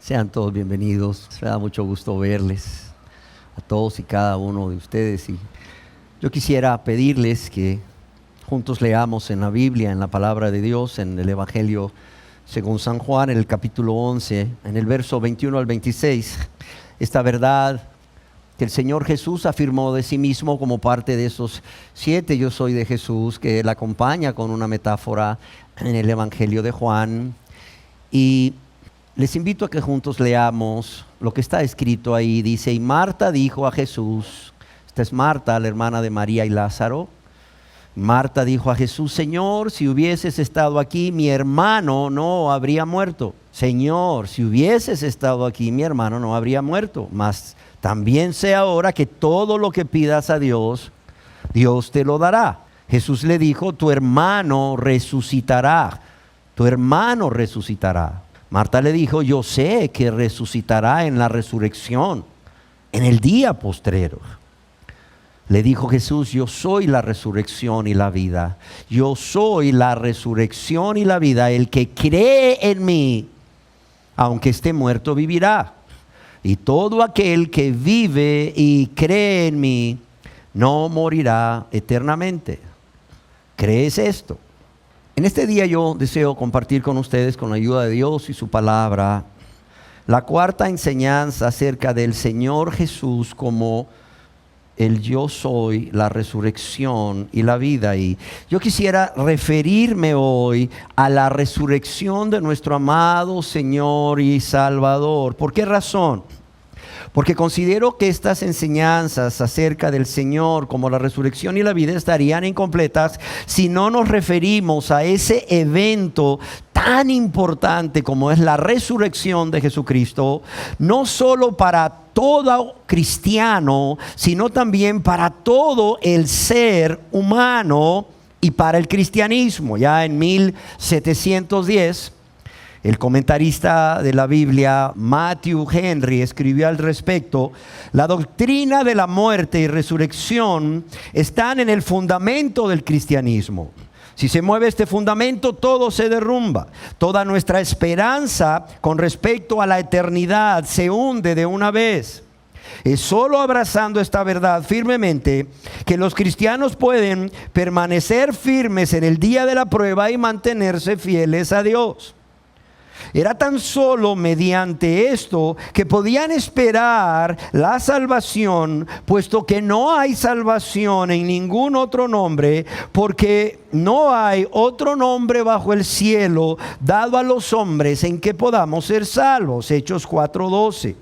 Sean todos bienvenidos. Me da mucho gusto verles a todos y cada uno de ustedes. Y yo quisiera pedirles que juntos leamos en la Biblia, en la palabra de Dios, en el Evangelio según San Juan, en el capítulo 11, en el verso 21 al 26, esta verdad que el Señor Jesús afirmó de sí mismo como parte de esos 7 yo soy de Jesús, que Él acompaña con una metáfora en el Evangelio de Juan. Y les invito a que juntos leamos lo que está escrito ahí. Dice: y Marta dijo a Jesús, esta es Marta, la hermana de María y Lázaro. Marta dijo a Jesús: Señor, si hubieses estado aquí, mi hermano no habría muerto. Señor, si hubieses estado aquí, mi hermano no habría muerto. Mas también sé ahora que todo lo que pidas a Dios, Dios te lo dará. Jesús le dijo: tu hermano resucitará. Tu hermano resucitará. Marta le dijo: yo sé que resucitará en la resurrección, en el día postrero. Le dijo Jesús: yo soy la resurrección y la vida. Yo soy la resurrección y la vida. El que cree en mí, aunque esté muerto, vivirá. Y todo aquel que vive y cree en mí, no morirá eternamente. ¿Crees esto? En este día yo deseo compartir con ustedes, con la ayuda de Dios y su palabra, la cuarta enseñanza acerca del Señor Jesús como el yo soy, la resurrección y la vida. Y yo quisiera referirme hoy a la resurrección de nuestro amado Señor y Salvador. ¿Por qué razón? Porque considero que estas enseñanzas acerca del Señor como la resurrección y la vida estarían incompletas si no nos referimos a ese evento tan importante como es la resurrección de Jesucristo, no solo para todo cristiano, sino también para todo el ser humano y para el cristianismo. Ya en 1710, el comentarista de la Biblia, Matthew Henry, escribió al respecto: la doctrina de la muerte y resurrección están en el fundamento del cristianismo. Si se mueve este fundamento, todo se derrumba. Toda nuestra esperanza con respecto a la eternidad se hunde de una vez. Es solo abrazando esta verdad firmemente que los cristianos pueden permanecer firmes en el día de la prueba y mantenerse fieles a Dios. Era tan solo mediante esto que podían esperar la salvación, puesto que no hay salvación en ningún otro nombre, porque no hay otro nombre bajo el cielo dado a los hombres en que podamos ser salvos. Hechos 4:12.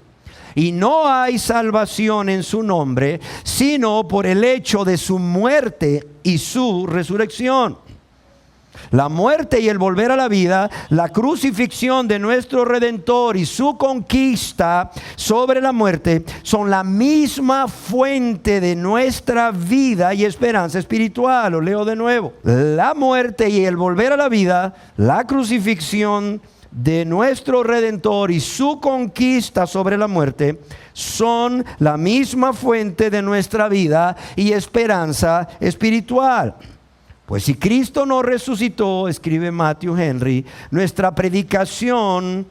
Y no hay salvación en su nombre, sino por el hecho de su muerte y su resurrección. La muerte y el volver a la vida, la crucifixión de nuestro Redentor y su conquista sobre la muerte son la misma fuente de nuestra vida y esperanza espiritual. Lo leo de nuevo. La muerte y el volver a la vida, la crucifixión de nuestro Redentor y su conquista sobre la muerte son la misma fuente de nuestra vida y esperanza espiritual. Pues si Cristo no resucitó, escribe Matthew Henry, nuestra predicación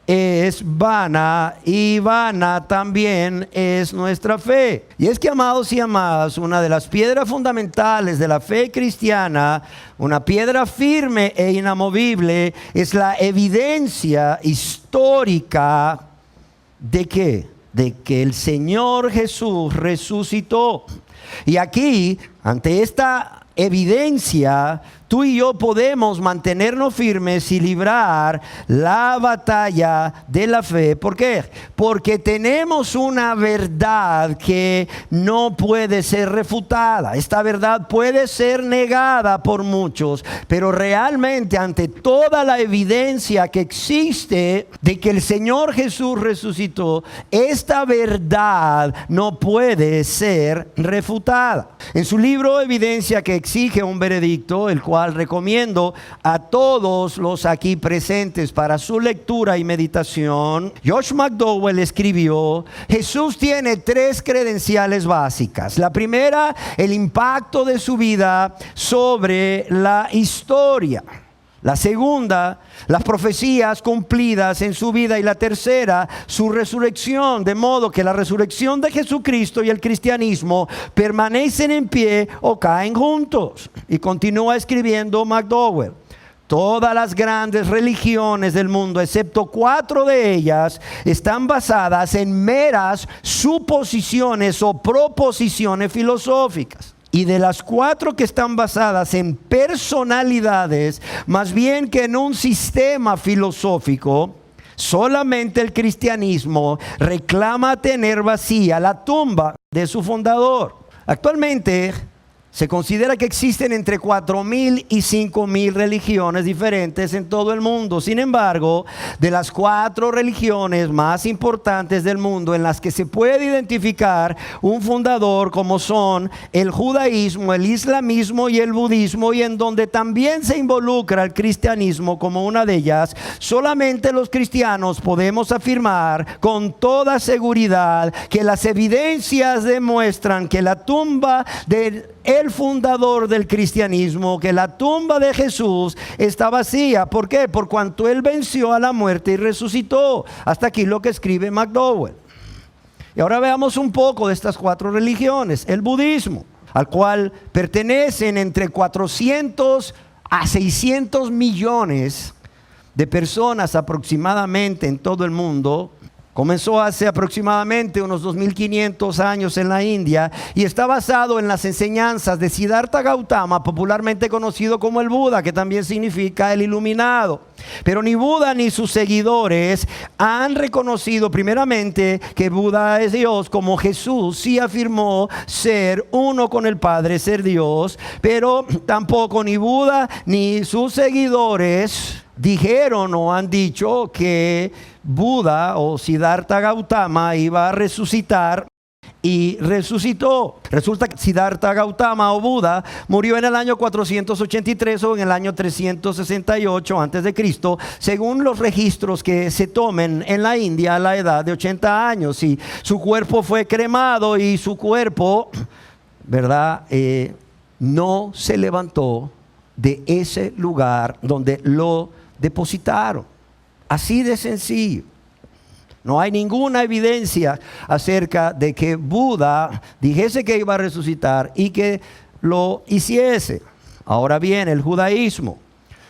es vana y vana también es nuestra fe. Y es que, amados y amadas, una de las piedras fundamentales de la fe cristiana, una piedra firme e inamovible, es la evidencia histórica ¿de qué? De que el Señor Jesús resucitó. Y aquí, ante esta evidencia, tú y yo podemos mantenernos firmes y librar la batalla de la fe. ¿Por qué? Porque tenemos una verdad que no puede ser refutada. Esta verdad puede ser negada por muchos, pero realmente ante toda la evidencia que existe de que el Señor Jesús resucitó, esta verdad no puede ser refutada. En su libro Evidencia que exige un veredicto, el cual recomiendo a todos los aquí presentes para su lectura y meditación, Josh McDowell escribió: Jesús tiene 3 credenciales básicas. La primera, el impacto de su vida sobre la historia. La segunda, las profecías cumplidas en su vida. Y la tercera, su resurrección. De modo que la resurrección de Jesucristo y el cristianismo permanecen en pie o caen juntos. Y continúa escribiendo McDowell. Todas las grandes religiones del mundo, excepto 4 de ellas, están basadas en meras suposiciones o proposiciones filosóficas. Y de las 4 que están basadas en personalidades, más bien que en un sistema filosófico, solamente el cristianismo reclama tener vacía la tumba de su fundador. Actualmente se considera que existen entre 4,000 y 5,000 religiones diferentes en todo el mundo. Sin embargo, de las 4 religiones más importantes del mundo en las que se puede identificar un fundador, como son el judaísmo, el islamismo y el budismo, y en donde también se involucra el cristianismo como una de ellas, solamente los cristianos podemos afirmar con toda seguridad que las evidencias demuestran que la tumba de el fundador del cristianismo, que la tumba de Jesús está vacía. ¿Por qué? Por cuanto Él venció a la muerte y resucitó. Hasta aquí lo que escribe McDowell. Y ahora veamos un poco de estas 4 religiones. El budismo, al cual pertenecen entre 400 a 600 millones de personas aproximadamente en todo el mundo. Comenzó hace aproximadamente unos 2,500 años en la India y está basado en las enseñanzas de Siddhartha Gautama, popularmente conocido como el Buda, que también significa el iluminado. Pero ni Buda ni sus seguidores han reconocido primeramente que Buda es Dios, como Jesús sí afirmó ser uno con el Padre, ser Dios. Pero tampoco ni Buda ni sus seguidores dijeron o han dicho que Buda o Siddhartha Gautama iba a resucitar y resucitó. Resulta que Siddhartha Gautama o Buda murió en el año 483 o en el año 368 antes de Cristo, según los registros que se tomen en la India a la edad de 80 años. Y su cuerpo fue cremado y su cuerpo, ¿verdad? No se levantó de ese lugar donde lo depositaron. Así de sencillo. No hay ninguna evidencia acerca de que Buda dijese que iba a resucitar y que lo hiciese. Ahora bien, el judaísmo,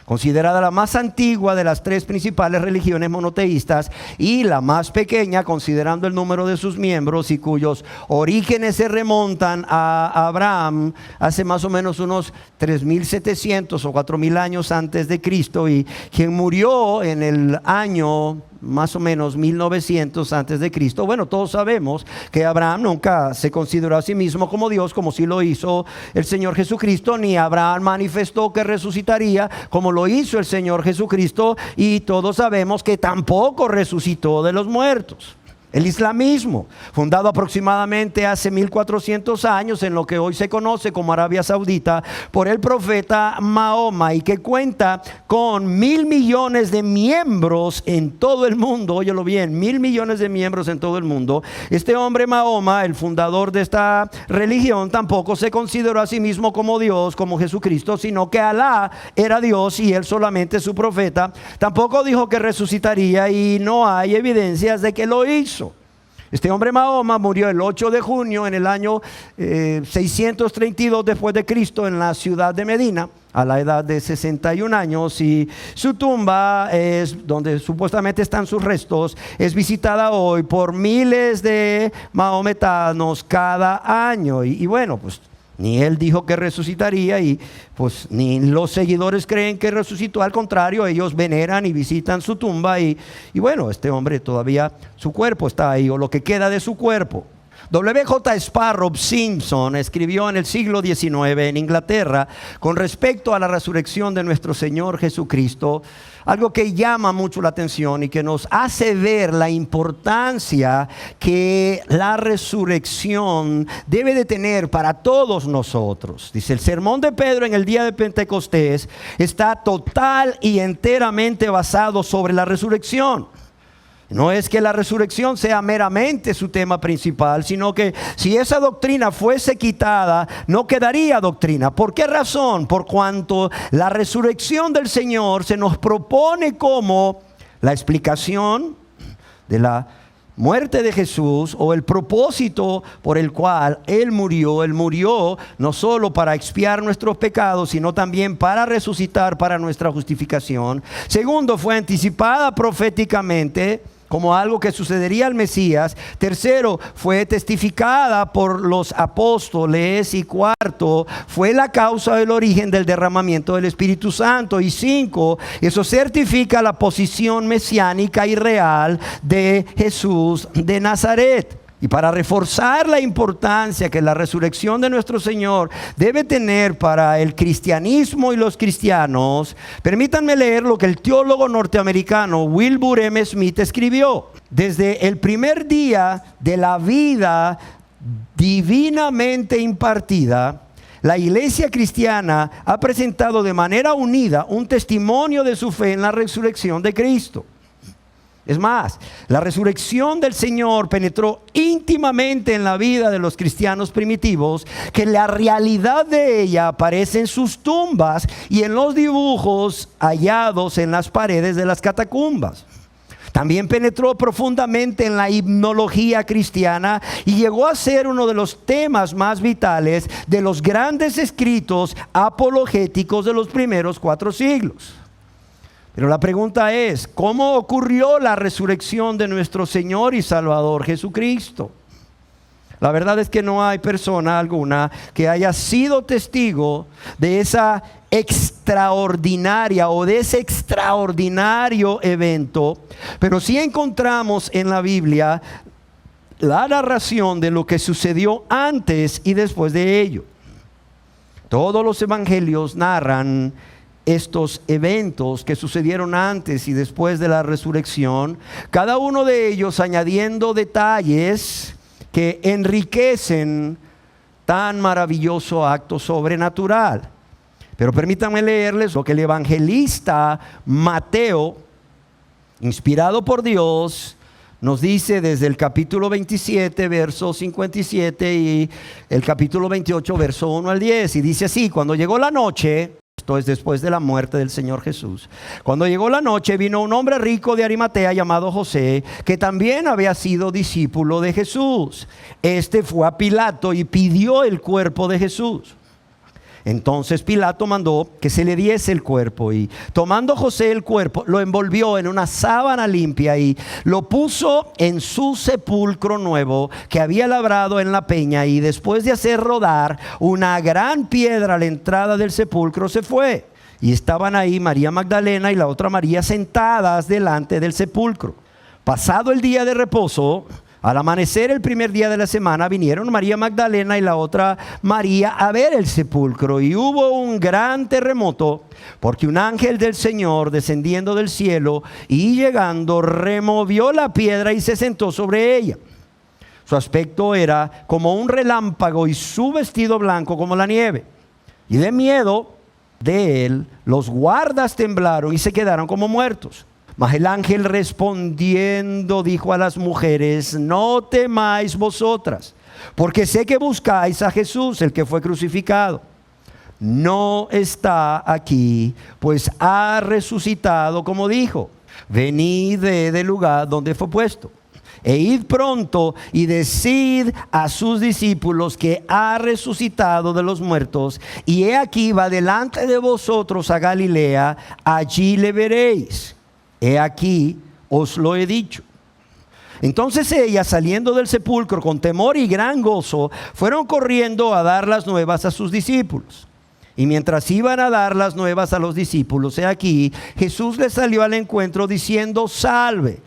considerada la más antigua de las 3 principales religiones monoteístas y la más pequeña considerando el número de sus miembros, y cuyos orígenes se remontan a Abraham hace más o menos unos 3,700 o 4,000 años antes de Cristo, y quien murió en el año más o menos 1900 antes de Cristo. Bueno, todos sabemos que Abraham nunca se consideró a sí mismo como Dios, como sí lo hizo el Señor Jesucristo, ni Abraham manifestó que resucitaría como lo hizo el Señor Jesucristo, y todos sabemos que tampoco resucitó de los muertos. El islamismo, fundado aproximadamente hace 1400 años en lo que hoy se conoce como Arabia Saudita por el profeta Mahoma, y que cuenta con 1,000 millones de miembros en todo el mundo. Óyelo bien, 1,000 millones de miembros en todo el mundo. Este hombre Mahoma, el fundador de esta religión, tampoco se consideró a sí mismo como Dios, como Jesucristo, sino que Alá era Dios y él solamente su profeta. Tampoco dijo que resucitaría y no hay evidencias de que lo hizo. Este hombre Mahoma murió el 8 de junio en el año 632 después de Cristo en la ciudad de Medina, a la edad de 61 años, y su tumba, es donde supuestamente están sus restos, es visitada hoy por miles de mahometanos cada año. Y bueno, pues ni él dijo que resucitaría, y pues ni los seguidores creen que resucitó. Al contrario, ellos veneran y visitan su tumba, y bueno, este hombre todavía, su cuerpo está ahí, o lo que queda de su cuerpo. W.J. Sparrow Simpson escribió en el siglo XIX en Inglaterra con respecto a la resurrección de nuestro Señor Jesucristo algo que llama mucho la atención y que nos hace ver la importancia que la resurrección debe de tener para todos nosotros. Dice: el sermón de Pedro en el día de Pentecostés está total y enteramente basado sobre la resurrección. No es que la resurrección sea meramente su tema principal, sino que si esa doctrina fuese quitada, no quedaría doctrina. ¿Por qué razón? Por cuanto la resurrección del Señor se nos propone como la explicación de la muerte de Jesús, o el propósito por el cual Él murió no solo para expiar nuestros pecados, sino también para resucitar para nuestra justificación. Segundo, fue anticipada proféticamente como algo que sucedería al Mesías. Tercero, fue testificada por los apóstoles. Y cuarto, fue la causa del origen del derramamiento del Espíritu Santo. Y cinco, eso certifica la posición mesiánica y real de Jesús de Nazaret. Y para reforzar la importancia que la resurrección de nuestro Señor debe tener para el cristianismo y los cristianos, permítanme leer lo que el teólogo norteamericano Wilbur M. Smith escribió. Desde el primer día de la vida divinamente impartida, la iglesia cristiana ha presentado de manera unida un testimonio de su fe en la resurrección de Cristo. Es más, la resurrección del Señor penetró íntimamente en la vida de los cristianos primitivos, que la realidad de ella aparece en sus tumbas y en los dibujos hallados en las paredes de las catacumbas. También penetró profundamente en la himnología cristiana y llegó a ser uno de los temas más vitales de los grandes escritos apologéticos de los primeros 4 siglos. Pero la pregunta es, ¿cómo ocurrió la resurrección de nuestro Señor y Salvador Jesucristo? La verdad es que no hay persona alguna que haya sido testigo de esa extraordinaria o de ese extraordinario evento, pero sí encontramos en la Biblia la narración de lo que sucedió antes y después de ello. Todos los evangelios narran estos eventos que sucedieron antes y después de la resurrección, cada uno de ellos añadiendo detalles que enriquecen tan maravilloso acto sobrenatural. Pero permítanme leerles lo que el evangelista Mateo, inspirado por Dios, nos dice desde el capítulo 27, verso 57 y el capítulo 28, verso 1 al 10. Y dice así: cuando llegó la noche, esto es después de la muerte del Señor Jesús, cuando llegó la noche, vino un hombre rico de Arimatea llamado José, que también había sido discípulo de Jesús. Este fue a Pilato y pidió el cuerpo de Jesús. Entonces Pilato mandó que se le diese el cuerpo, y tomando José el cuerpo, lo envolvió en una sábana limpia y lo puso en su sepulcro nuevo que había labrado en la peña, y después de hacer rodar una gran piedra a la entrada del sepulcro, se fue. Y estaban ahí María Magdalena y la otra María sentadas delante del sepulcro. Pasado el día de reposo, al amanecer el primer día de la semana, vinieron María Magdalena y la otra María a ver el sepulcro, y hubo un gran terremoto, porque un ángel del Señor, descendiendo del cielo y llegando, removió la piedra y se sentó sobre ella. Su aspecto era como un relámpago y su vestido blanco como la nieve. Y de miedo de él, los guardas temblaron y se quedaron como muertos. Mas el ángel respondiendo dijo a las mujeres: no temáis vosotras, porque sé que buscáis a Jesús, el que fue crucificado. No está aquí, pues ha resucitado como dijo. Venid del lugar donde fue puesto, e id pronto y decid a sus discípulos que ha resucitado de los muertos, y he aquí va delante de vosotros a Galilea, allí le veréis. He aquí, os lo he dicho. Entonces ellas, saliendo del sepulcro con temor y gran gozo, fueron corriendo a dar las nuevas a sus discípulos. Y mientras iban a dar las nuevas a los discípulos, he aquí, Jesús les salió al encuentro diciendo: salve.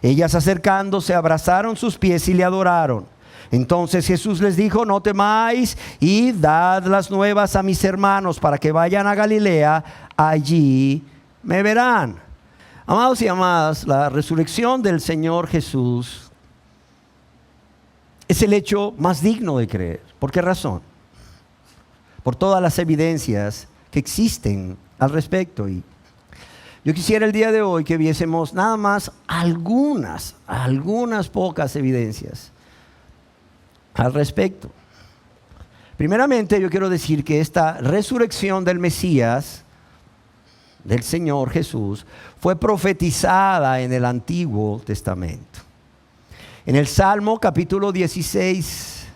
Ellas, acercándose, abrazaron sus pies y le adoraron. Entonces Jesús les dijo: no temáis, y dad las nuevas a mis hermanos para que vayan a Galilea, allí me verán. Amados y amadas, la resurrección del Señor Jesús es el hecho más digno de creer. ¿Por qué razón? Por todas las evidencias que existen al respecto. Y Yo quisiera el día de hoy que viésemos nada más algunas pocas evidencias al respecto. Primeramente, yo quiero decir que esta resurrección del Mesías, del Señor Jesús, fue profetizada en el Antiguo Testamento. En el Salmo capítulo 16,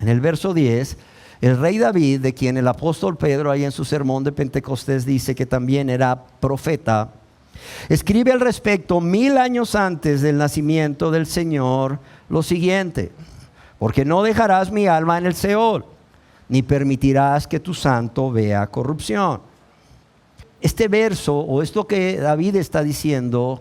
en el verso 10, el rey David, de quien el apóstol Pedro ahí en su sermón de Pentecostés dice que también era profeta, escribe al respecto 1000 años antes del nacimiento del Señor lo siguiente: porque no dejarás mi alma en el Seol, ni permitirás que tu santo vea corrupción. Este verso, o esto que David está diciendo,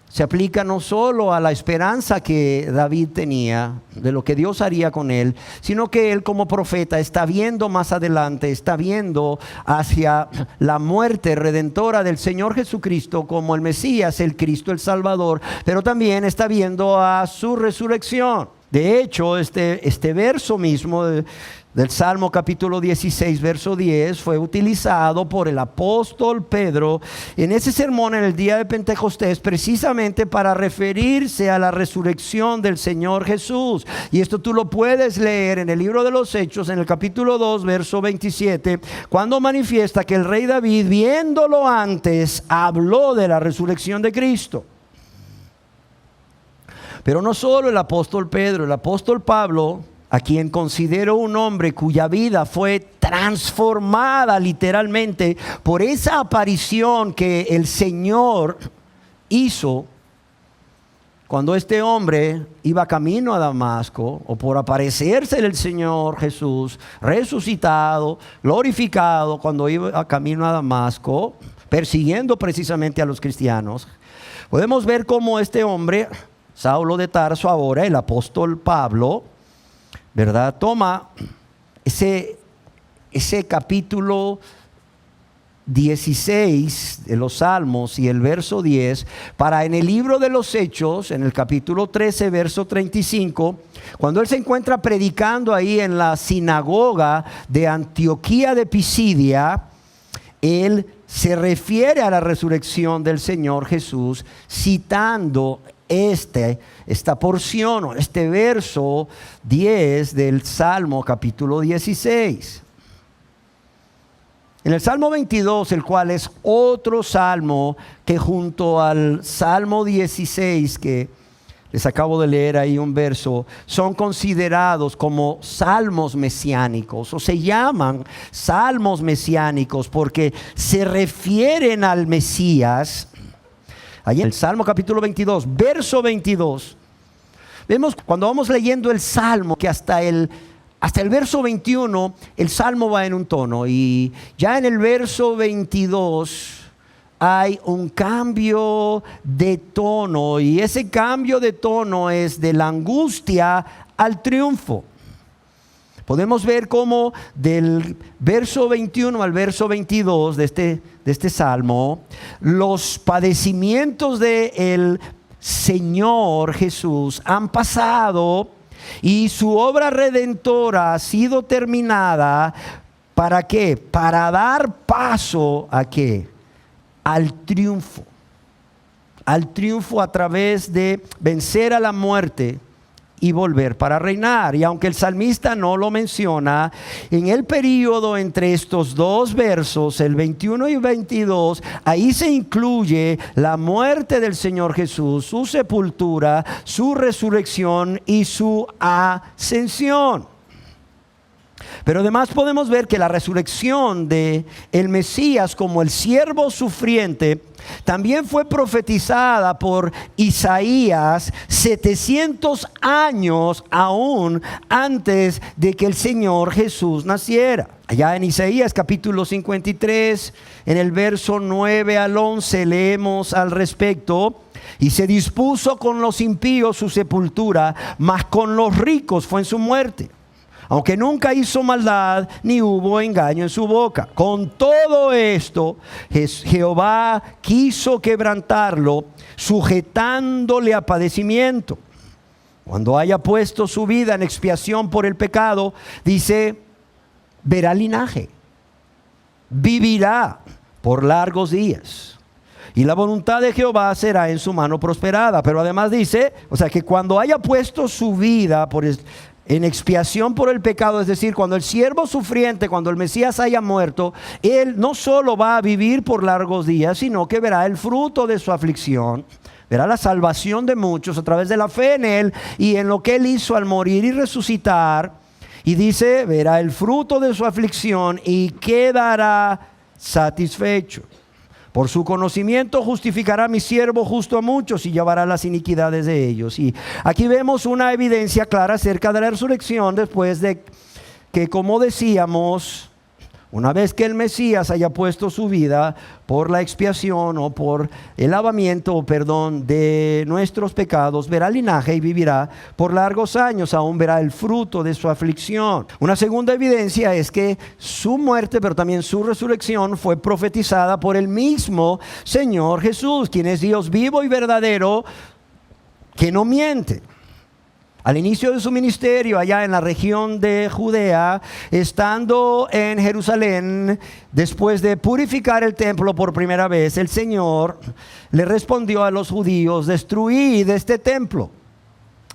se aplica no solo a la esperanza que David tenía de lo que Dios haría con él, sino que él como profeta está viendo más adelante, está viendo hacia la muerte redentora del Señor Jesucristo como el Mesías, el Cristo, el Salvador, pero también está viendo a su resurrección. De hecho, este verso mismo del Salmo capítulo 16, verso 10, fue utilizado por el apóstol Pedro en ese sermón en el día de Pentecostés, precisamente para referirse a la resurrección del Señor Jesús. Y esto tú lo puedes leer en el libro de los Hechos, en el capítulo 2, verso 27, cuando manifiesta que el rey David, viéndolo antes, habló de la resurrección de Cristo. Pero no solo el apóstol Pedro, el apóstol Pablo, a quien considero un hombre cuya vida fue transformada literalmente por esa aparición que el Señor hizo cuando este hombre iba camino a Damasco, o por aparecerse el Señor Jesús resucitado, glorificado, cuando iba camino a Damasco, persiguiendo precisamente a los cristianos. Podemos ver cómo este hombre, Saulo de Tarso, ahora el apóstol Pablo, ¿verdad?, toma ese capítulo 16 de los Salmos y el verso 10 para en el libro de los Hechos, en el capítulo 13, verso 35, cuando él se encuentra predicando ahí en la sinagoga de Antioquía de Pisidia, él se refiere a la resurrección del Señor Jesús citando esta porción o este verso 10 del Salmo capítulo 16. En el Salmo 22, el cual es otro salmo que junto al Salmo 16 que les acabo de leer ahí un verso, son considerados como salmos mesiánicos, o se llaman salmos mesiánicos porque se refieren al Mesías. Allí en el Salmo capítulo 22, verso 22, vemos cuando vamos leyendo el Salmo que hasta el verso 21 el Salmo va en un tono, y ya en el verso 22 hay un cambio de tono, y ese cambio de tono es de la angustia al triunfo. Podemos ver cómo del verso 21 al verso 22 de este salmo, los padecimientos del Señor Jesús han pasado y su obra redentora ha sido terminada. ¿Para qué? Para dar paso ¿a qué? Al triunfo. Al triunfo a través de vencer a la muerte y volver para reinar. Y aunque el salmista no lo menciona, en el período entre estos dos versos, el 21 y 22, ahí se incluye la muerte del Señor Jesús, su sepultura, su resurrección y su ascensión. Pero además podemos ver que la resurrección de el Mesías como el siervo sufriente también fue profetizada por Isaías 700 años aún antes de que el Señor Jesús naciera. Allá en Isaías capítulo 53, en el verso 9 al 11 leemos al respecto: y se dispuso con los impíos su sepultura, mas con los ricos fue en su muerte. Aunque nunca hizo maldad, ni hubo engaño en su boca. Con todo esto, Jehová quiso quebrantarlo, sujetándole a padecimiento. Cuando haya puesto su vida en expiación por el pecado, dice, verá linaje, vivirá por largos días. y la voluntad de Jehová será en su mano prosperada. Pero además dice, o sea, que cuando haya puesto su vida en expiación por el pecado, es decir, cuando el siervo sufriente, cuando el Mesías haya muerto, él no solo va a vivir por largos días, sino que verá el fruto de su aflicción, verá la salvación de muchos a través de la fe en él y en lo que él hizo al morir y resucitar. Y dice, verá el fruto de su aflicción y quedará satisfecho. Por su conocimiento justificará mi siervo justo a muchos y llevará las iniquidades de ellos. Y aquí vemos una evidencia clara acerca de la resurrección después de que, como decíamos, una vez que el Mesías haya puesto su vida por la expiación o por el lavamiento o perdón de nuestros pecados, verá linaje y vivirá por largos años, aún verá el fruto de su aflicción. Una segunda evidencia es que su muerte, pero también su resurrección, fue profetizada por el mismo Señor Jesús, quien es Dios vivo y verdadero, que no miente. Al inicio de su ministerio, allá en la región de Judea, estando en Jerusalén, después de purificar el templo por primera vez, el Señor le respondió a los judíos: destruid este templo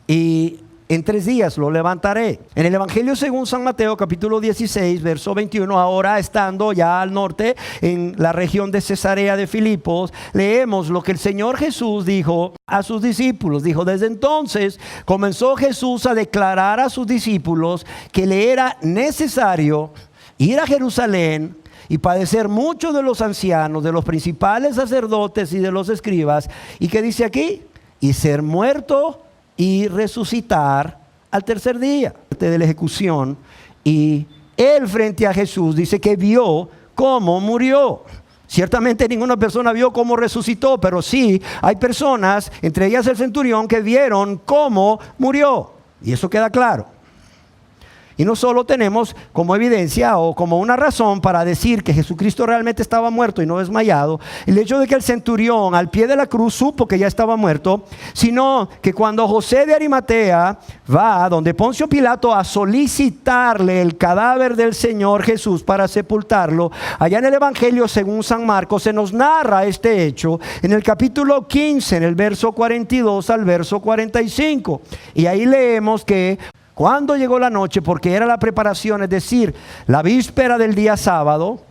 y en 3 días lo levantaré. En el Evangelio según San Mateo, capítulo 16, verso 21, ahora estando ya al norte, en la región de Cesarea de Filipos, leemos lo que el Señor Jesús dijo a sus discípulos. Dijo: desde entonces comenzó Jesús a declarar a sus discípulos que le era necesario ir a Jerusalén y padecer mucho de los ancianos, de los principales sacerdotes y de los escribas. ¿Y qué dice aquí? Y ser muerto y resucitar al tercer día de la ejecución. Y él, frente a Jesús, dice que vio cómo murió. Ciertamente ninguna persona vio cómo resucitó, pero sí hay personas, entre ellas el centurión, que vieron cómo murió. Y eso queda claro. Y no solo tenemos como evidencia o como una razón para decir que Jesucristo realmente estaba muerto y no desmayado, el hecho de que el centurión al pie de la cruz supo que ya estaba muerto, sino que cuando José de Arimatea va donde Poncio Pilato a solicitarle el cadáver del Señor Jesús para sepultarlo, allá en el Evangelio según San Marcos se nos narra este hecho en el capítulo 15, en el verso 42 al verso 45. Y ahí leemos que cuando llegó la noche, porque era la preparación, es decir, la víspera del día sábado,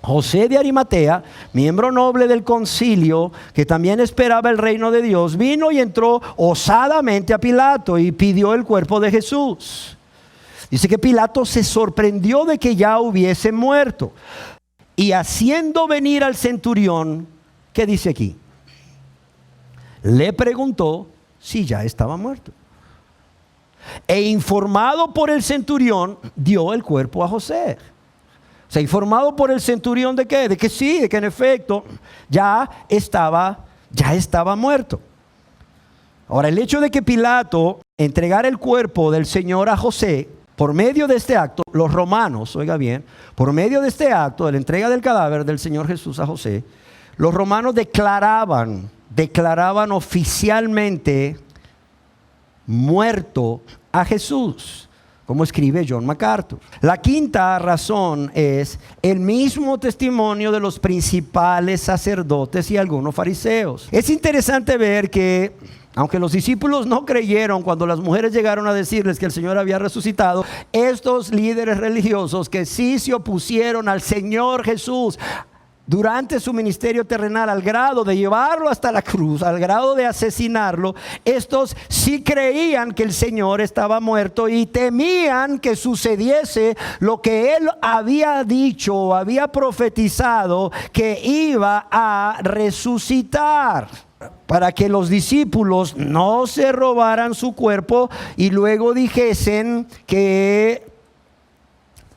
José de Arimatea, miembro noble del concilio, que también esperaba el reino de Dios, vino y entró osadamente a Pilato y pidió el cuerpo de Jesús. Dice que Pilato se sorprendió de que ya hubiese muerto. Y haciendo venir al centurión, ¿qué dice aquí? Le preguntó si ya estaba muerto. E informado por el centurión, dio el cuerpo a José. O sea, informado por el centurión ¿de qué? De que sí, de que en efecto ya estaba muerto. Ahora, el hecho de que Pilato entregara el cuerpo del Señor a José, por medio de este acto, los romanos, oiga bien, por medio de este acto de la entrega del cadáver del Señor Jesús a José, los romanos declaraban oficialmente muerto a Jesús, como escribe John MacArthur. La quinta razón es el mismo testimonio de los principales sacerdotes y algunos fariseos. Es interesante ver que, aunque los discípulos no creyeron cuando las mujeres llegaron a decirles que el Señor había resucitado, estos líderes religiosos que sí se opusieron al Señor Jesús durante su ministerio terrenal, al grado de llevarlo hasta la cruz, al grado de asesinarlo, estos sí creían que el Señor estaba muerto y temían que sucediese lo que Él había dicho, había profetizado, que iba a resucitar, para que los discípulos no se robaran su cuerpo y luego dijesen que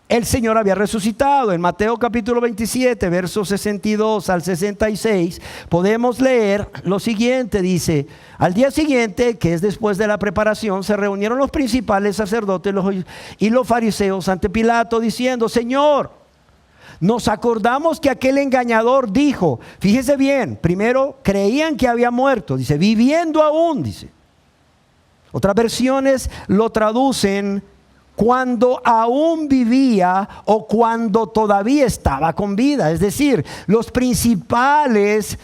el Señor había resucitado. En Mateo capítulo 27, versos 62 al 66, podemos leer lo siguiente. Dice: al día siguiente, que es después de la preparación, se reunieron los principales sacerdotes y los fariseos ante Pilato, diciendo: Señor, nos acordamos que aquel engañador dijo, fíjese bien, primero creían que había muerto, dice, viviendo aún, dice. Otras versiones lo traducen: cuando aún vivía o cuando todavía estaba con vida. Es decir, los principales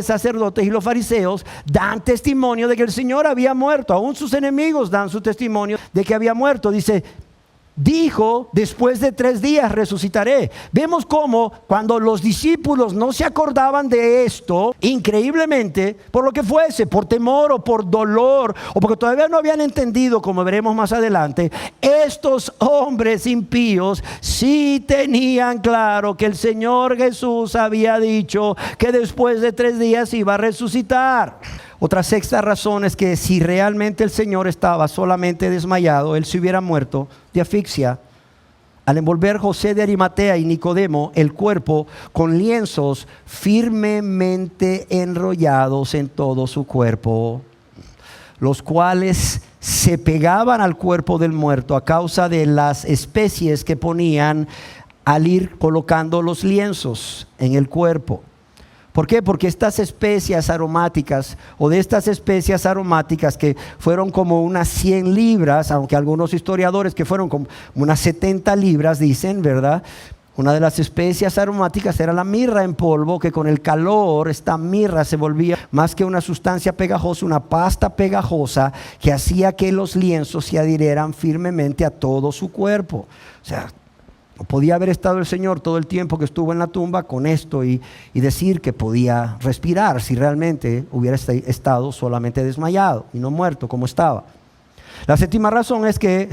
sacerdotes y los fariseos dan testimonio de que el Señor había muerto. Aún sus enemigos dan su testimonio de que había muerto. Dijo, después de 3 días resucitaré. Vemos cómo cuando los discípulos no se acordaban de esto, increíblemente, por lo que fuese, por temor o por dolor, o porque todavía no habían entendido, como veremos más adelante, estos hombres impíos sí tenían claro que el Señor Jesús había dicho que después de 3 días iba a resucitar. Otra sexta razón es que si realmente el Señor estaba solamente desmayado, Él se hubiera muerto de asfixia al envolver José de Arimatea y Nicodemo el cuerpo con lienzos firmemente enrollados en todo su cuerpo, los cuales se pegaban al cuerpo del muerto a causa de las especies que ponían al ir colocando los lienzos en el cuerpo. ¿Por qué? Porque estas especias aromáticas, o de estas especias aromáticas que fueron como unas 100 libras, aunque algunos historiadores que fueron como unas 70 libras dicen, ¿verdad? Una de las especias aromáticas era la mirra en polvo, que con el calor esta mirra se volvía más que una sustancia pegajosa, una pasta pegajosa que hacía que los lienzos se adhirieran firmemente a todo su cuerpo. O sea, no podía haber estado el Señor todo el tiempo que estuvo en la tumba con esto y decir que podía respirar si realmente hubiera estado solamente desmayado y no muerto como estaba. La séptima razón es que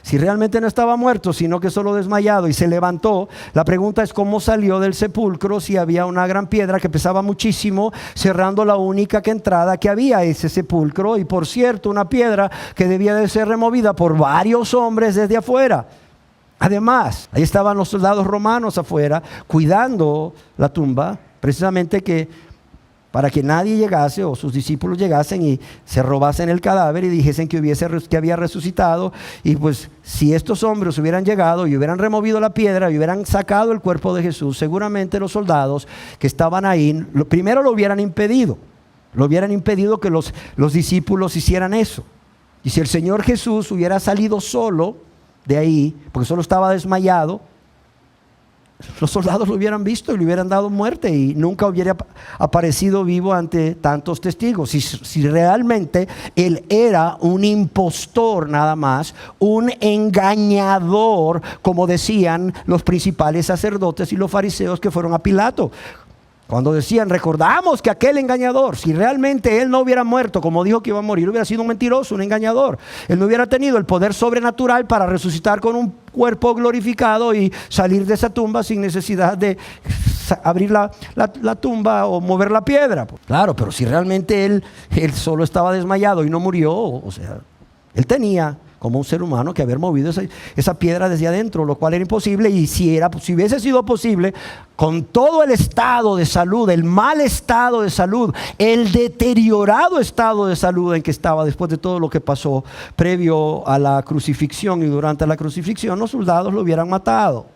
si realmente no estaba muerto, sino que solo desmayado y se levantó, la pregunta es cómo salió del sepulcro si había una gran piedra que pesaba muchísimo, cerrando la única entrada que había a ese sepulcro, y por cierto, una piedra que debía de ser removida por varios hombres desde afuera. Además, ahí estaban los soldados romanos afuera cuidando la tumba, precisamente para que nadie llegase o sus discípulos llegasen y se robasen el cadáver y dijesen que había resucitado. Y pues si estos hombres hubieran llegado y hubieran removido la piedra y hubieran sacado el cuerpo de Jesús, seguramente los soldados que estaban ahí, primero lo hubieran impedido que los discípulos hicieran eso. Y si el Señor Jesús hubiera salido solo de ahí, porque solo estaba desmayado, los soldados lo hubieran visto y le hubieran dado muerte y nunca hubiera aparecido vivo ante tantos testigos. Si realmente él era un impostor nada más, un engañador, como decían los principales sacerdotes y los fariseos que fueron a Pilato. Cuando decían, recordamos que aquel engañador, si realmente él no hubiera muerto como dijo que iba a morir, hubiera sido un mentiroso, un engañador. Él no hubiera tenido el poder sobrenatural para resucitar con un cuerpo glorificado y salir de esa tumba sin necesidad de abrir la tumba o mover la piedra. Claro, pero si realmente él solo estaba desmayado y no murió, o sea, él tenía como un ser humano que haber movido esa piedra desde adentro, lo cual era imposible. Y si hubiese sido posible, con todo el estado de salud, el mal estado de salud, el deteriorado estado de salud en que estaba después de todo lo que pasó previo a la crucifixión y durante la crucifixión, los soldados lo hubieran matado.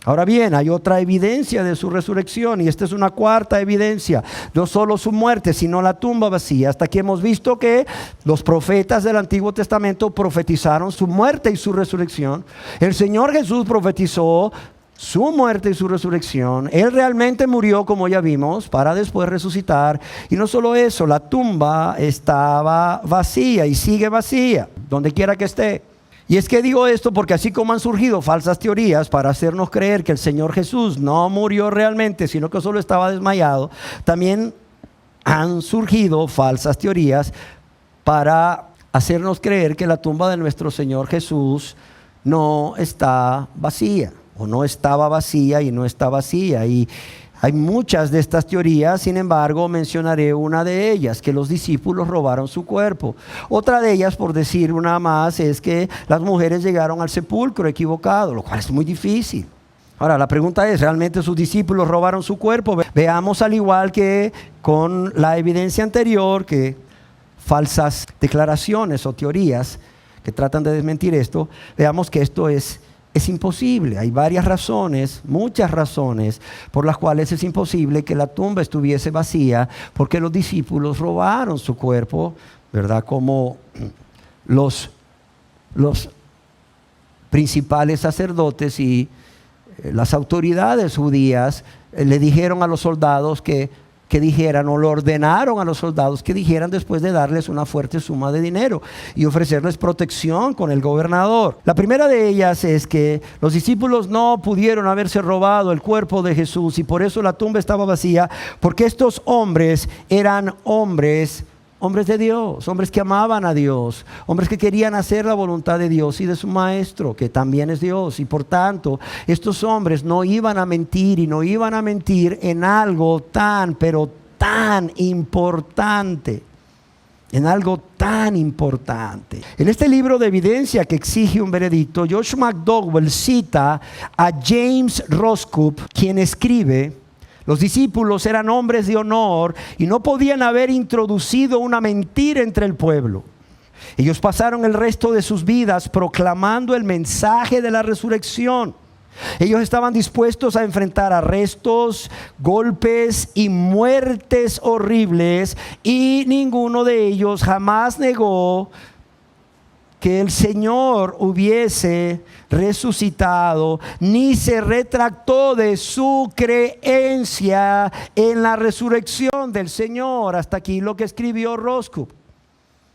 Ahora bien, hay otra evidencia de su resurrección, y esta es una cuarta evidencia. No solo su muerte, sino la tumba vacía. Hasta aquí hemos visto que los profetas del Antiguo Testamento profetizaron su muerte y su resurrección. El Señor Jesús profetizó su muerte y su resurrección. Él realmente murió, como ya vimos, para después resucitar. Y no solo eso, la tumba estaba vacía y sigue vacía, donde quiera que esté. Y es que digo esto porque así como han surgido falsas teorías para hacernos creer que el Señor Jesús no murió realmente, sino que solo estaba desmayado, también han surgido falsas teorías para hacernos creer que la tumba de nuestro Señor Jesús no está vacía, o no estaba vacía y no está vacía. Y hay muchas de estas teorías, sin embargo, mencionaré una de ellas, que los discípulos robaron su cuerpo. Otra de ellas, por decir una más, es que las mujeres llegaron al sepulcro equivocado, lo cual es muy difícil. Ahora, la pregunta es, ¿realmente sus discípulos robaron su cuerpo? Veamos, al igual que con la evidencia anterior, que falsas declaraciones o teorías que tratan de desmentir esto, veamos que esto es imposible. Hay varias razones, muchas razones, por las cuales es imposible que la tumba estuviese vacía, porque los discípulos robaron su cuerpo, ¿verdad? Como los los principales sacerdotes y las autoridades judías le dijeron a los soldados que dijeran, o le ordenaron a los soldados que dijeran, después de darles una fuerte suma de dinero y ofrecerles protección con el gobernador. La primera de ellas es que los discípulos no pudieron haberse robado el cuerpo de Jesús, y por eso la tumba estaba vacía, porque estos hombres eran hombres de Dios, hombres que amaban a Dios, hombres que querían hacer la voluntad de Dios y de su maestro, que también es Dios. Y por tanto, estos hombres no iban a mentir, y no iban a mentir en algo pero tan importante. En algo tan importante. En este libro de evidencia que exige un veredicto, Josh McDowell cita a James Roscoe, quien escribe: los discípulos eran hombres de honor y no podían haber introducido una mentira entre el pueblo. Ellos pasaron el resto de sus vidas proclamando el mensaje de la resurrección. Ellos estaban dispuestos a enfrentar arrestos, golpes y muertes horribles, y ninguno de ellos jamás negó que el Señor hubiese resucitado, ni se retractó de su creencia en la resurrección del Señor. Hasta aquí lo que escribió Roscoe.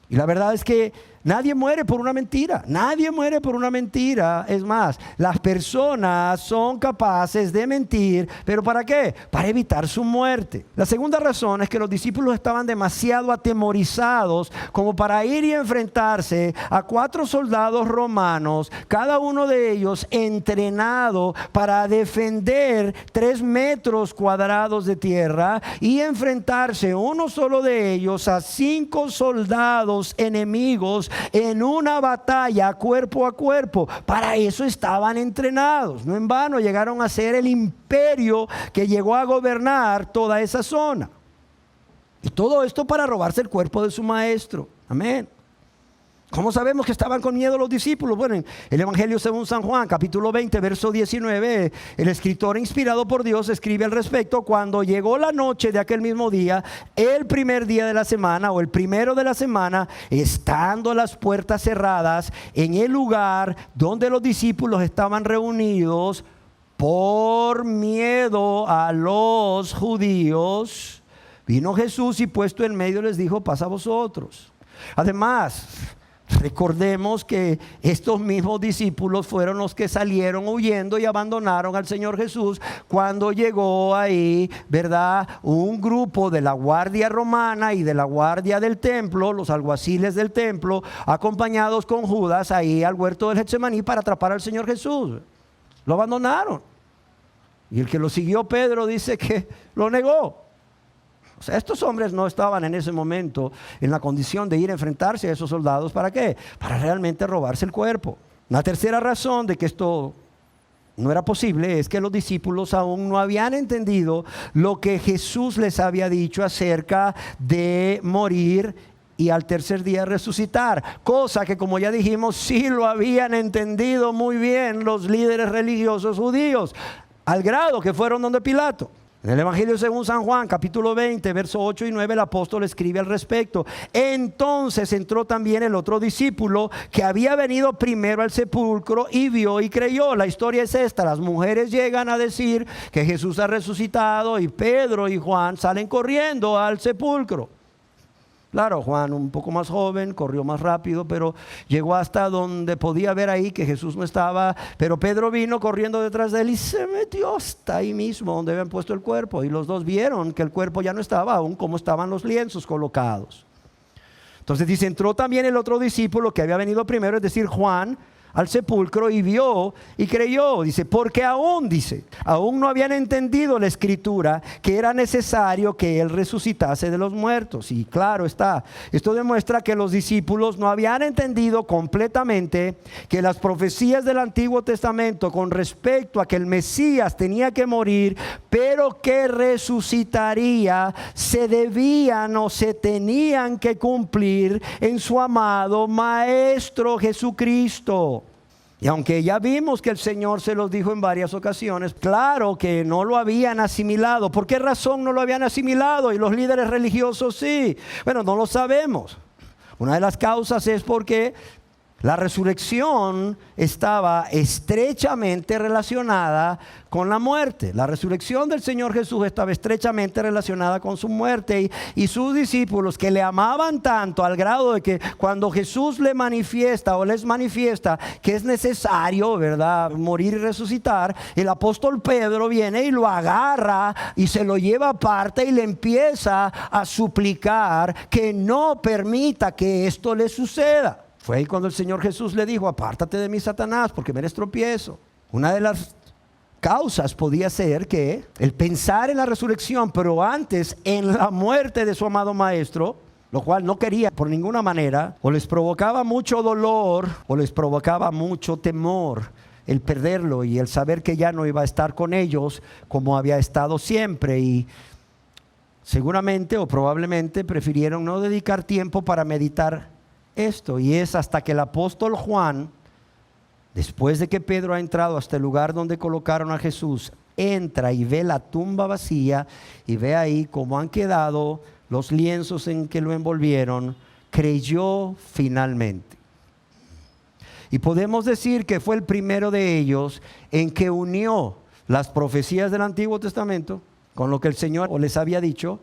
Y la verdad es que nadie muere por una mentira. Nadie muere por una mentira. Es más, las personas son capaces de mentir, ¿pero para qué? Para evitar su muerte. La segunda razón es que los discípulos estaban demasiado atemorizados como para ir y enfrentarse a 4 soldados romanos, cada uno de ellos entrenado para defender 3 metros cuadrados de tierra, y enfrentarse uno solo de ellos a 5 soldados enemigos en una batalla cuerpo a cuerpo. Para eso estaban entrenados. No en vano llegaron a ser el imperio que llegó a gobernar toda esa zona. Y todo esto para robarse el cuerpo de su maestro. Amén. ¿Cómo sabemos que estaban con miedo los discípulos? Bueno, en el Evangelio según San Juan, capítulo 20, verso 19, el escritor inspirado por Dios escribe al respecto: cuando llegó la noche de aquel mismo día, el primer día de la semana, o el primero de la semana, estando las puertas cerradas en el lugar donde los discípulos estaban reunidos, por miedo a los judíos, vino Jesús y puesto en medio les dijo: pasa a vosotros. Además, recordemos que estos mismos discípulos fueron los que salieron huyendo y abandonaron al Señor Jesús cuando llegó ahí, ¿verdad?, un grupo de la guardia romana y de la guardia del templo, los alguaciles del templo, acompañados con Judas ahí al huerto del Getsemaní para atrapar al Señor Jesús. Lo abandonaron. Y el que lo siguió, Pedro, dice que lo negó. O sea, estos hombres no estaban en ese momento en la condición de ir a enfrentarse a esos soldados. ¿Para qué? Para realmente robarse el cuerpo. La tercera razón de que esto no era posible es que los discípulos aún no habían entendido lo que Jesús les había dicho acerca de morir y al tercer día resucitar. Cosa que, como ya dijimos, sí lo habían entendido muy bien los líderes religiosos judíos, al grado que fueron donde Pilato. En el Evangelio según San Juan, capítulo 20, versos 8 y 9, el apóstol escribe al respecto: entonces entró también el otro discípulo que había venido primero al sepulcro y vio y creyó. La historia es esta: las mujeres llegan a decir que Jesús ha resucitado, y Pedro y Juan salen corriendo al sepulcro. Claro, Juan, un poco más joven, corrió más rápido, pero llegó hasta donde podía ver ahí que Jesús no estaba. Pero Pedro vino corriendo detrás de él y se metió hasta ahí mismo donde habían puesto el cuerpo. Y los dos vieron que el cuerpo ya no estaba aún como estaban los lienzos colocados. Entonces dice: entró también el otro discípulo que había venido primero, es decir, Juan, al sepulcro y vio y creyó. Dice, porque aún no habían entendido la escritura que era necesario que él resucitase de los muertos. Y claro está, esto demuestra que los discípulos no habían entendido completamente que las profecías del Antiguo Testamento con respecto a que el Mesías tenía que morir, pero que resucitaría, se debían o se tenían que cumplir en su amado Maestro Jesucristo. Y aunque ya vimos que el Señor se los dijo en varias ocasiones, claro que no lo habían asimilado. ¿Por qué razón no lo habían asimilado? Y los líderes religiosos sí. Bueno, no lo sabemos. Una de las causas es porque La resurrección estaba estrechamente relacionada con la muerte. La resurrección del Señor Jesús estaba estrechamente relacionada con su muerte. Y sus discípulos, que le amaban tanto al grado de que cuando Jesús le manifiesta o les manifiesta que es necesario, ¿verdad?, morir y resucitar, el apóstol Pedro viene y lo agarra y se lo lleva aparte y le empieza a suplicar que no permita que esto le suceda. Fue ahí cuando el Señor Jesús le dijo: apártate de mí, Satanás, porque me eres tropiezo. Una de las causas podía ser que el pensar en la resurrección, pero antes en la muerte de su amado maestro, lo cual no quería por ninguna manera, o les provocaba mucho dolor o les provocaba mucho temor el perderlo y el saber que ya no iba a estar con ellos como había estado siempre. Y seguramente o probablemente prefirieron no dedicar tiempo para meditar esto. Y es hasta que el apóstol Juan, después de que Pedro ha entrado hasta el lugar donde colocaron a Jesús, entra y ve la tumba vacía y ve ahí cómo han quedado los lienzos en que lo envolvieron, creyó finalmente. Y podemos decir que fue el primero de ellos en que unió las profecías del Antiguo Testamento con lo que el Señor les había dicho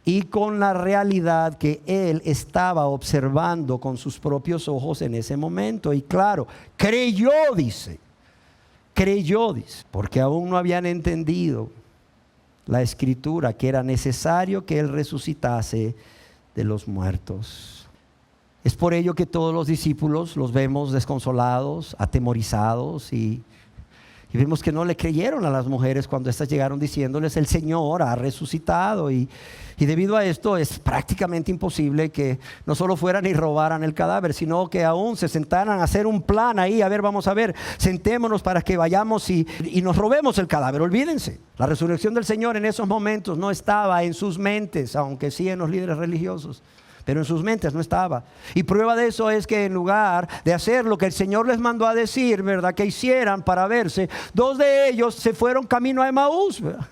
y con la realidad que él estaba observando con sus propios ojos en ese momento. Y claro, creyó, dice, porque aún no habían entendido la Escritura, que era necesario que él resucitase de los muertos. Es por ello que todos los discípulos los vemos desconsolados, atemorizados, y vemos que no le creyeron a las mujeres cuando éstas llegaron diciéndoles: el Señor ha resucitado. Y debido a esto es prácticamente imposible que no solo fueran y robaran el cadáver, sino que aún se sentaran a hacer un plan ahí: a ver, vamos a ver, sentémonos para que vayamos y nos robemos el cadáver. Olvídense, la resurrección del Señor en esos momentos no estaba en sus mentes, aunque sí en los líderes religiosos. Pero en sus mentes no estaba. Y prueba de eso es que en lugar de hacer lo que el Señor les mandó a decir, ¿verdad?, que hicieran para verse, dos de ellos se fueron camino a Emaús, ¿verdad?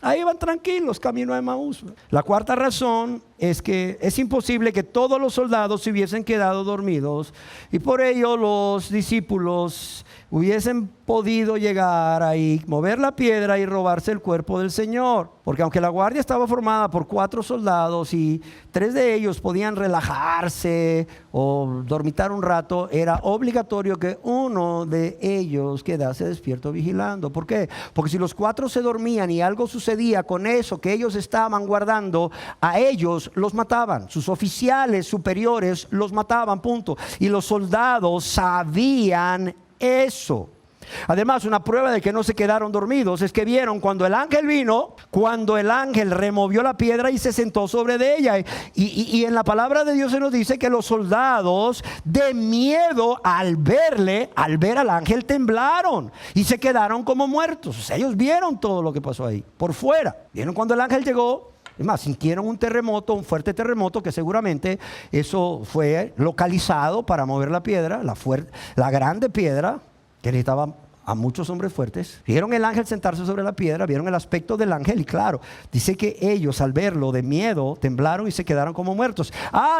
Ahí van tranquilos, camino a Emaús. La cuarta razón es que es imposible que todos los soldados se hubiesen quedado dormidos, y por ello los discípulos hubiesen podido llegar ahí, mover la piedra y robarse el cuerpo del Señor. Porque aunque la guardia estaba formada por 4 soldados y 3 de ellos podían relajarse o dormitar un rato, era obligatorio que uno de ellos quedase despierto vigilando. ¿Por qué? Porque si los 4 se dormían y algo sucedía con eso que ellos estaban guardando, a ellos los mataban. Sus oficiales superiores los mataban, punto. Y los soldados sabían eso. Además, una prueba de que no se quedaron dormidos es que vieron cuando el ángel vino, cuando el ángel removió la piedra y se sentó sobre de ella. Y en la palabra de Dios se nos dice que los soldados, de miedo al ver al ángel, temblaron y se quedaron como muertos. O sea, ellos vieron todo lo que pasó ahí por fuera. Vieron cuando el ángel llegó. Es más, sintieron un terremoto, un fuerte terremoto, que seguramente eso fue localizado para mover la piedra, la grande piedra que necesitaba a muchos hombres fuertes. Vieron el ángel sentarse sobre la piedra, vieron el aspecto del ángel y claro, dice que ellos al verlo de miedo temblaron y se quedaron como muertos.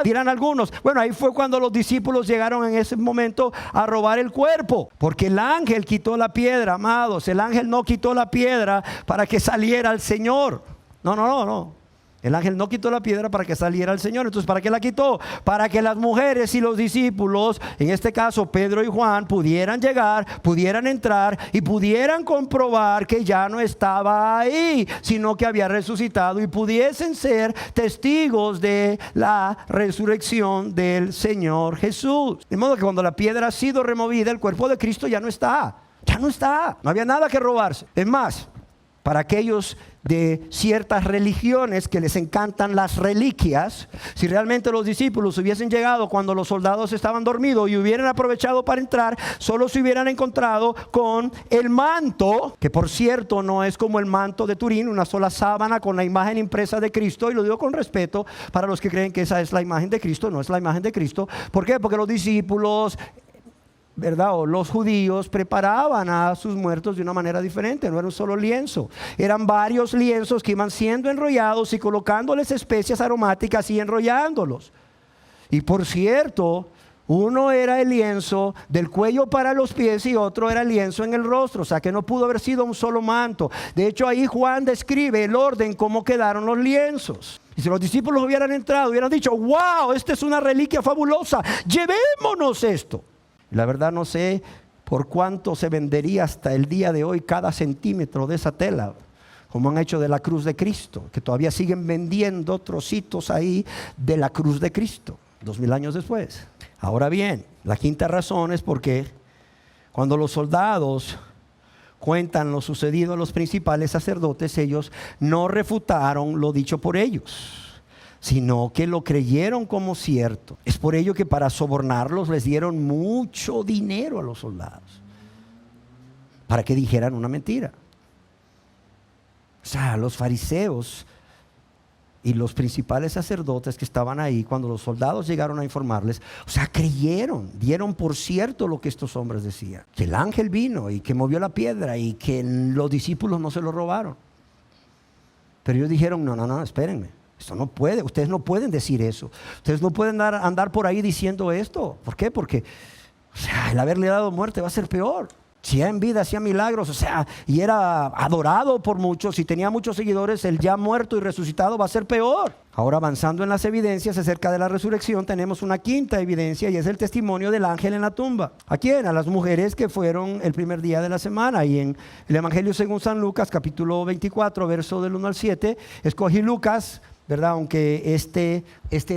Dirán algunos, bueno, ahí fue cuando los discípulos llegaron en ese momento a robar el cuerpo, porque el ángel quitó la piedra, amados. El ángel no quitó la piedra para que saliera el Señor. No. El ángel no quitó la piedra para que saliera el Señor. Entonces, ¿para qué la quitó? Para que las mujeres y los discípulos, en este caso Pedro y Juan, pudieran llegar, pudieran entrar y pudieran comprobar que ya no estaba ahí, sino que había resucitado, y pudiesen ser testigos de la resurrección del Señor Jesús. De modo que cuando la piedra ha sido removida, el cuerpo de Cristo ya no está. No había nada que robarse. Es más, para aquellos de ciertas religiones que les encantan las reliquias, si realmente los discípulos hubiesen llegado cuando los soldados estaban dormidos y hubieran aprovechado para entrar, solo se hubieran encontrado con el manto, que por cierto no es como el manto de Turín, una sola sábana con la imagen impresa de Cristo. Y lo digo con respeto para los que creen que esa es la imagen de Cristo. No es la imagen de Cristo. ¿Por qué? Porque los discípulos, ¿verdad?, o los judíos preparaban a sus muertos de una manera diferente. No era un solo lienzo, eran varios lienzos que iban siendo enrollados y colocándoles especias aromáticas y enrollándolos. Y por cierto, Uno era el lienzo del cuello para los pies y otro era el lienzo en el rostro. O sea que no pudo haber sido un solo manto. De hecho ahí Juan describe el orden, cómo quedaron los lienzos. Y si los discípulos hubieran entrado, hubieran dicho: wow, esta es una reliquia fabulosa, llevémonos esto. La verdad no sé por cuánto se vendería hasta el día de hoy cada centímetro de esa tela, como han hecho de la cruz de Cristo, que todavía siguen vendiendo trocitos ahí de la cruz de Cristo, 2000 años después. Ahora bien, la quinta razón es porque cuando los soldados cuentan lo sucedido a los principales sacerdotes, ellos no refutaron lo dicho por ellos, sino que lo creyeron como cierto. Es por ello que para sobornarlos les dieron mucho dinero a los soldados, para que dijeran una mentira. O sea, los fariseos y los principales sacerdotes que estaban ahí, cuando los soldados llegaron a informarles, o sea, creyeron, dieron por cierto lo que estos hombres decían, que el ángel vino y que movió la piedra y que los discípulos no se lo robaron. Pero ellos dijeron: no, espérenme, esto no puede, ustedes no pueden decir eso, ustedes no pueden andar por ahí diciendo esto. ¿Por qué? Porque, o sea, el haberle dado muerte va a ser peor. Si ya en vida hacía milagros, o sea, y era adorado por muchos y tenía muchos seguidores, el ya muerto y resucitado va a ser peor. Ahora, avanzando en las evidencias acerca de la resurrección, tenemos una quinta evidencia y es el testimonio del ángel en la tumba. ¿A quién? A las mujeres que fueron el primer día de la semana. Y en el Evangelio según San Lucas, capítulo 24, verso del 1 al 7, escogí Lucas, ¿verdad? Aunque este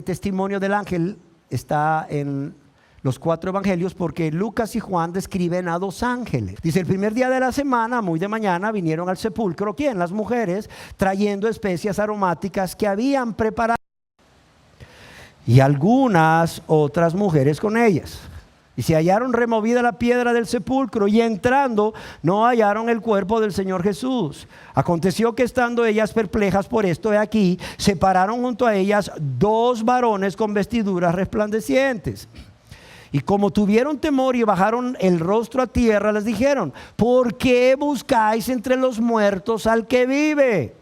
testimonio del ángel está en los 4 evangelios, porque Lucas y Juan describen a 2 ángeles. Dice: el primer día de la semana, muy de mañana, vinieron al sepulcro. ¿Quién? Las mujeres, trayendo especias aromáticas que habían preparado, y algunas otras mujeres con ellas. Y se hallaron removida la piedra del sepulcro, y entrando no hallaron el cuerpo del Señor Jesús. Aconteció que estando ellas perplejas por esto, he aquí, se pararon junto a ellas 2 varones con vestiduras resplandecientes. Y como tuvieron temor y bajaron el rostro a tierra, les dijeron: ¿por qué buscáis entre los muertos al que vive?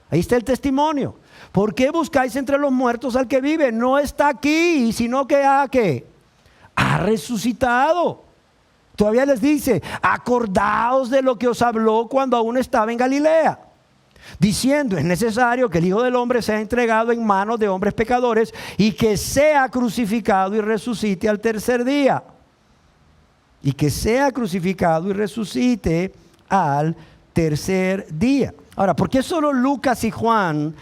Ahí está el testimonio. ¿Por qué buscáis entre los muertos al que vive? No está aquí, sino que ha resucitado. Todavía les dice: acordaos de lo que os habló cuando aún estaba en Galilea, diciendo: es necesario que el Hijo del Hombre sea entregado en manos de hombres pecadores y que sea crucificado y resucite al tercer día. Y que sea crucificado y resucite al tercer día. Ahora, ¿por qué solo Lucas y Juan,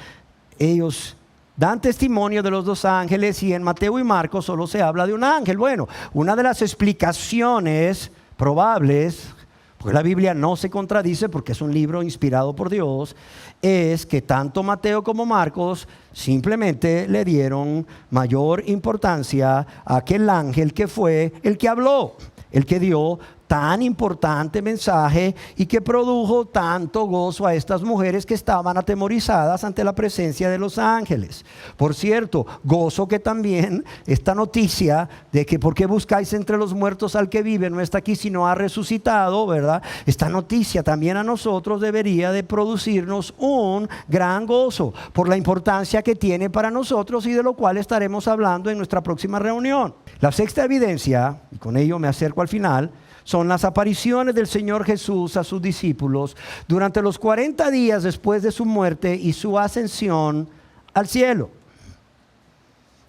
ellos dan testimonio de los 2 ángeles, y en Mateo y Marcos solo se habla de un ángel? Bueno, una de las explicaciones probables, porque la Biblia no se contradice porque es un libro inspirado por Dios, es que tanto Mateo como Marcos simplemente le dieron mayor importancia a aquel ángel que fue el que habló, el que dio tan importante mensaje y que produjo tanto gozo a estas mujeres que estaban atemorizadas ante la presencia de los ángeles. Por cierto, gozo que también esta noticia de que ¿por qué buscáis entre los muertos al que vive? No está aquí sino ha resucitado, ¿verdad? Esta noticia también a nosotros debería de producirnos un gran gozo por la importancia que tiene para nosotros, y de lo cual estaremos hablando en nuestra próxima reunión. La sexta evidencia, y con ello me acerco al final, son las apariciones del Señor Jesús a sus discípulos durante los 40 días después de su muerte y su ascensión al cielo.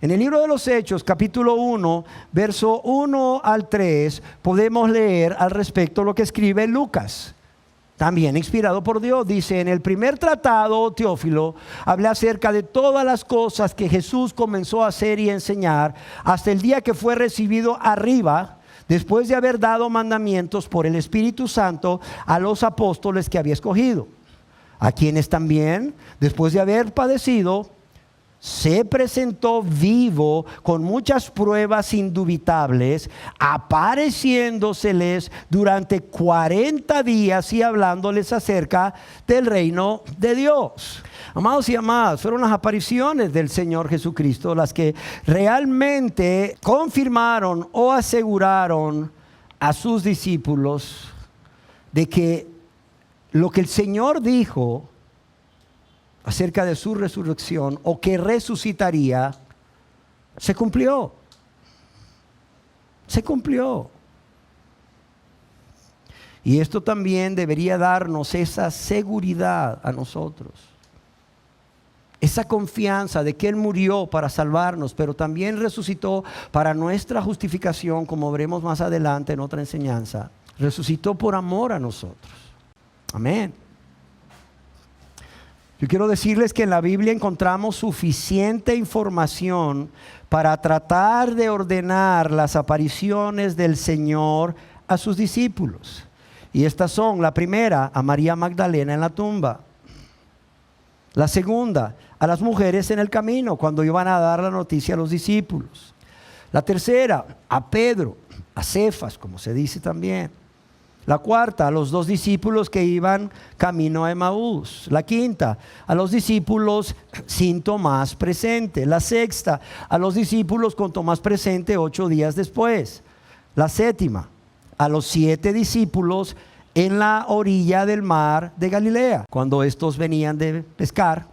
En el libro de los Hechos, capítulo 1, verso 1 al 3, podemos leer al respecto lo que escribe Lucas, también inspirado por Dios. Dice: en el primer tratado, Teófilo, hablé acerca de todas las cosas que Jesús comenzó a hacer y enseñar hasta el día que fue recibido arriba, después de haber dado mandamientos por el Espíritu Santo a los apóstoles que había escogido, a quienes también, después de haber padecido, se presentó vivo con muchas pruebas indubitables, apareciéndoseles durante 40 días y hablándoles acerca del reino de Dios. Amados y amadas, fueron las apariciones del Señor Jesucristo las que realmente confirmaron o aseguraron a sus discípulos de que lo que el Señor dijo acerca de su resurrección, o que resucitaría, se cumplió. Se cumplió. Y esto también debería darnos esa seguridad a nosotros. Esa confianza de que Él murió para salvarnos, pero también resucitó para nuestra justificación, como veremos más adelante en otra enseñanza. Resucitó por amor a nosotros. Amén. Yo quiero decirles que en la Biblia encontramos suficiente información para tratar de ordenar las apariciones del Señor a sus discípulos. Y estas son: la primera, a María Magdalena en la tumba. La segunda, a las mujeres en el camino, cuando iban a dar la noticia a los discípulos. La tercera, a Pedro, a Cefas, como se dice también. La cuarta, a los 2 discípulos que iban camino a Emaús. La quinta, a los discípulos sin Tomás presente. La sexta, a los discípulos con Tomás presente 8 días después. La séptima, a los 7 discípulos en la orilla del mar de Galilea, cuando estos venían de pescar,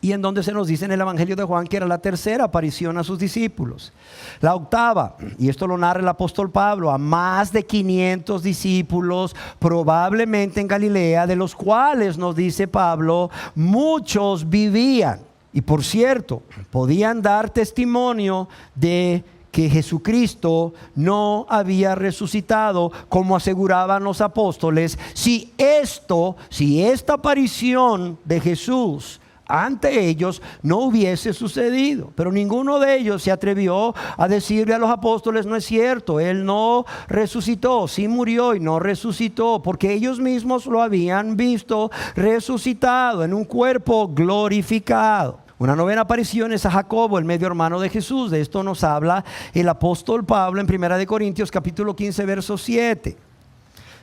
y en donde se nos dice en el Evangelio de Juan que era la tercera aparición a sus discípulos. La octava, y esto lo narra el apóstol Pablo, a más de 500 discípulos, probablemente en Galilea, de los cuales nos dice Pablo, muchos vivían, y por cierto, podían dar testimonio de que Jesucristo no había resucitado, como aseguraban los apóstoles, si esta aparición de Jesús ante ellos no hubiese sucedido. Pero ninguno de ellos se atrevió a decirle a los apóstoles: no es cierto, Él no resucitó, sí murió y no resucitó, porque ellos mismos lo habían visto resucitado en un cuerpo glorificado. Una novena aparición es a Jacobo, el medio hermano de Jesús. De esto nos habla el apóstol Pablo en 1 Corintios capítulo 15 verso 7.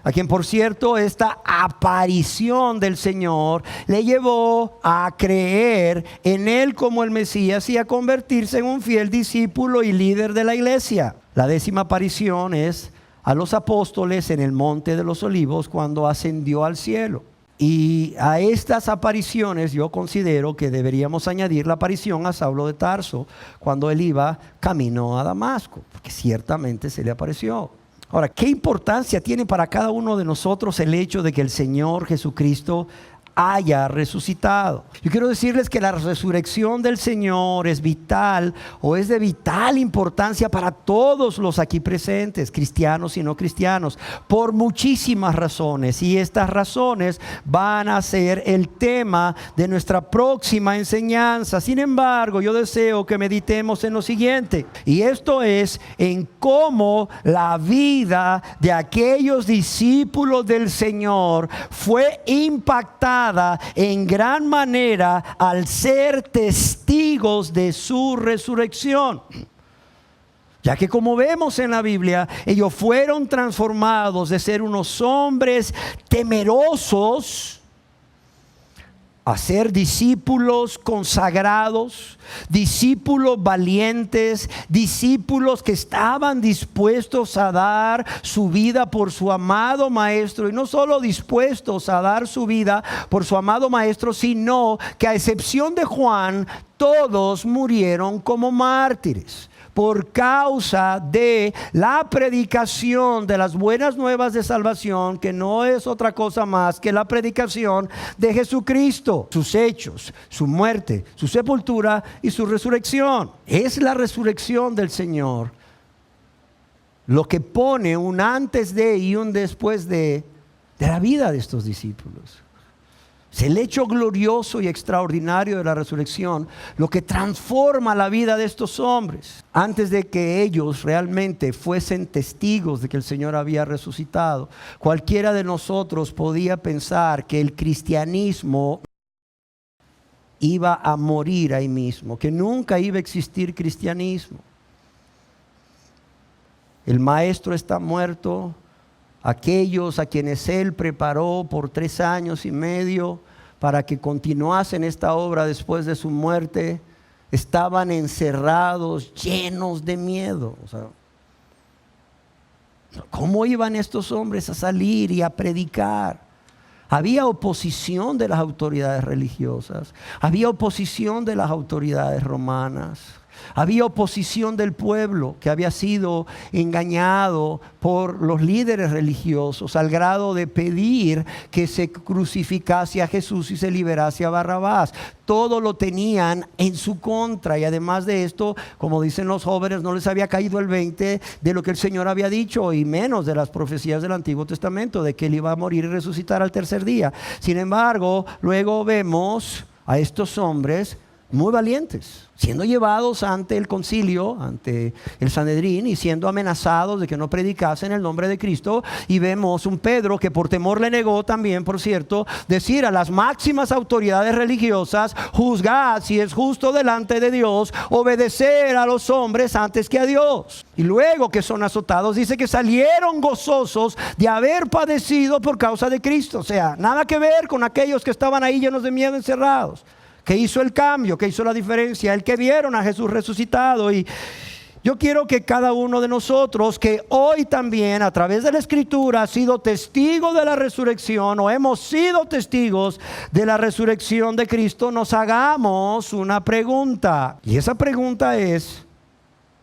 A quien, por cierto, esta aparición del Señor le llevó a creer en Él como el Mesías y a convertirse en un fiel discípulo y líder de la iglesia. La 10ª aparición es a los apóstoles en el Monte de los Olivos, cuando ascendió al cielo. Y a estas apariciones yo considero que deberíamos añadir la aparición a Saulo de Tarso, cuando él iba camino a Damasco, porque ciertamente se le apareció. Ahora, ¿qué importancia tiene para cada uno de nosotros el hecho de que el Señor Jesucristo haya resucitado? Yo quiero decirles que la resurrección del Señor es vital, o es de vital importancia para todos los aquí presentes, cristianos y no cristianos, por muchísimas razones, y estas razones van a ser el tema de nuestra próxima enseñanza. Sin embargo, yo deseo que meditemos en lo siguiente, y esto es en cómo la vida de aquellos discípulos del Señor fue impactada en gran manera al ser testigos de su resurrección. Ya que, como vemos en la Biblia, ellos fueron transformados de ser unos hombres temerosos a ser discípulos consagrados, discípulos valientes, discípulos que estaban dispuestos a dar su vida por su amado Maestro. Y no solo dispuestos a dar su vida por su amado Maestro, sino que, a excepción de Juan, todos murieron como mártires por causa de la predicación de las buenas nuevas de salvación, que no es otra cosa más que la predicación de Jesucristo, sus hechos, su muerte, su sepultura y su resurrección. Es la resurrección del Señor lo que pone un antes de y un después de la vida de estos discípulos. Es el hecho glorioso y extraordinario de la resurrección lo que transforma la vida de estos hombres. Antes de que ellos realmente fuesen testigos de que el Señor había resucitado, cualquiera de nosotros podía pensar que el cristianismo iba a morir ahí mismo, que nunca iba a existir cristianismo. El Maestro está muerto. Aquellos a quienes Él preparó por 3 años y medio para que continuasen esta obra después de su muerte, estaban encerrados, llenos de miedo. O sea, ¿cómo iban estos hombres a salir y a predicar? Había oposición de las autoridades religiosas, había oposición de las autoridades romanas. Había oposición del pueblo que había sido engañado por los líderes religiosos al grado de pedir que se crucificase a Jesús y se liberase a Barrabás. Todo lo tenían en su contra, y además de esto, como dicen los jóvenes, no les había caído el 20 de lo que el Señor había dicho, y menos de las profecías del Antiguo Testamento de que Él iba a morir y resucitar al tercer día. Sin embargo, luego vemos a estos hombres muy valientes, siendo llevados ante el concilio, ante el Sanedrín, y siendo amenazados de que no predicasen el nombre de Cristo. Y vemos un Pedro que por temor le negó también, por cierto, decir a las máximas autoridades religiosas: juzgad si es justo delante de Dios obedecer a los hombres antes que a Dios. Y luego que son azotados, dice que salieron gozosos de haber padecido por causa de Cristo. O sea, nada que ver con aquellos que estaban ahí llenos de miedo, encerrados. Que hizo el cambio, que hizo la diferencia, el que vieron a Jesús resucitado. Y yo quiero que cada uno de nosotros, que hoy también a través de la Escritura ha sido testigo de la resurrección, o hemos sido testigos de la resurrección de Cristo, nos hagamos una pregunta. Y esa pregunta es: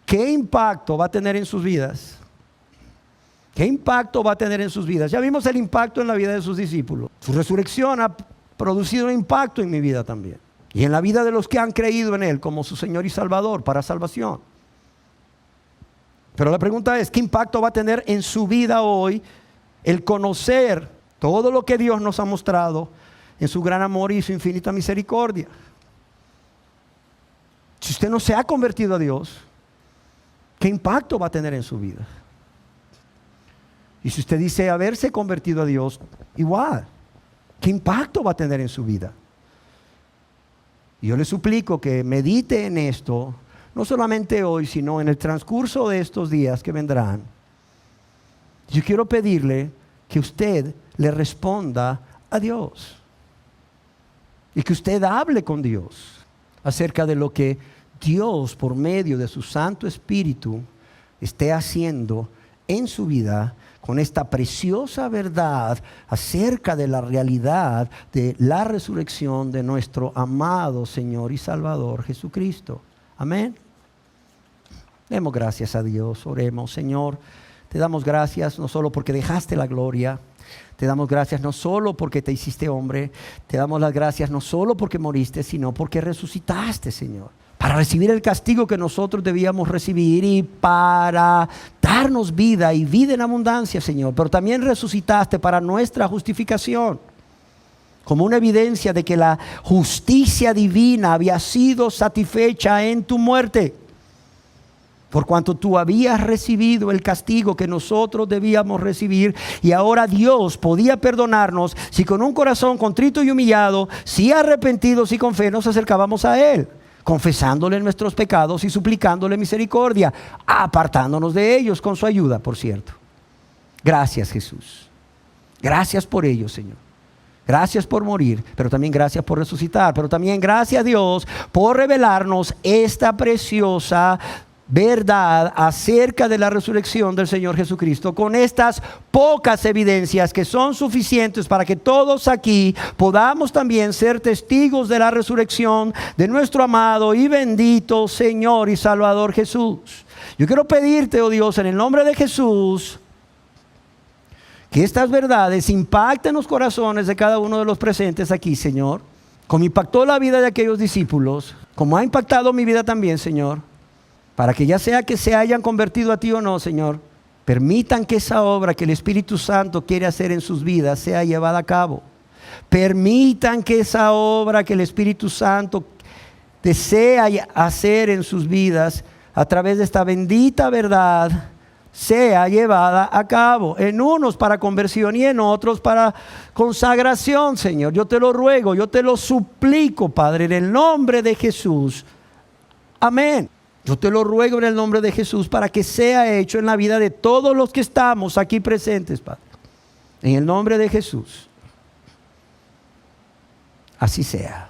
¿qué impacto va a tener en sus vidas? ¿Qué impacto va a tener en sus vidas? Ya vimos el impacto en la vida de sus discípulos. Su resurrección ha producido un impacto en mi vida también, y en la vida de los que han creído en Él como su Señor y Salvador para salvación. Pero la pregunta es: ¿qué impacto va a tener en su vida hoy el conocer todo lo que Dios nos ha mostrado en su gran amor y su infinita misericordia? Si usted no se ha convertido a Dios, ¿qué impacto va a tener en su vida? Y si usted dice haberse convertido a Dios, igual, ¿qué impacto va a tener en su vida? Y yo le suplico que medite en esto, no solamente hoy, sino en el transcurso de estos días que vendrán. Yo quiero pedirle que usted le responda a Dios, y que usted hable con Dios acerca de lo que Dios, por medio de su Santo Espíritu, esté haciendo en su vida, con esta preciosa verdad acerca de la realidad de la resurrección de nuestro amado Señor y Salvador Jesucristo. Amén. Demos gracias a Dios, oremos. Señor, te damos gracias no solo porque dejaste la gloria, te damos gracias no solo porque te hiciste hombre, te damos las gracias no solo porque moriste, sino porque resucitaste, Señor, para recibir el castigo que nosotros debíamos recibir y para darnos vida y vida en abundancia, Señor. Pero también resucitaste para nuestra justificación, como una evidencia de que la justicia divina había sido satisfecha en tu muerte, por cuanto tú habías recibido el castigo que nosotros debíamos recibir. Y ahora Dios podía perdonarnos si con un corazón contrito y humillado, si arrepentidos y con fe, nos acercábamos a Él, confesándole nuestros pecados y suplicándole misericordia, apartándonos de ellos con su ayuda, por cierto. Gracias, Jesús. Gracias por ello, Señor. Gracias por morir, pero también gracias por resucitar. Pero también gracias a Dios por revelarnos esta preciosa verdad acerca de la resurrección del Señor Jesucristo, con estas pocas evidencias que son suficientes para que todos aquí podamos también ser testigos de la resurrección de nuestro amado y bendito Señor y Salvador Jesús. Yo quiero pedirte, oh Dios, en el nombre de Jesús, que estas verdades impacten los corazones de cada uno de los presentes aquí, Señor, como impactó la vida de aquellos discípulos, como ha impactado mi vida también, Señor, para que ya sea que se hayan convertido a ti o no, Señor, permitan que esa obra que el Espíritu Santo quiere hacer en sus vidas sea llevada a cabo. Permitan que esa obra que el Espíritu Santo desea hacer en sus vidas a través de esta bendita verdad sea llevada a cabo, en unos para conversión y en otros para consagración, Señor. Yo te lo ruego, yo te lo suplico, Padre, en el nombre de Jesús. Amén. Yo te lo ruego en el nombre de Jesús para que sea hecho en la vida de todos los que estamos aquí presentes, Padre. En el nombre de Jesús. Así sea.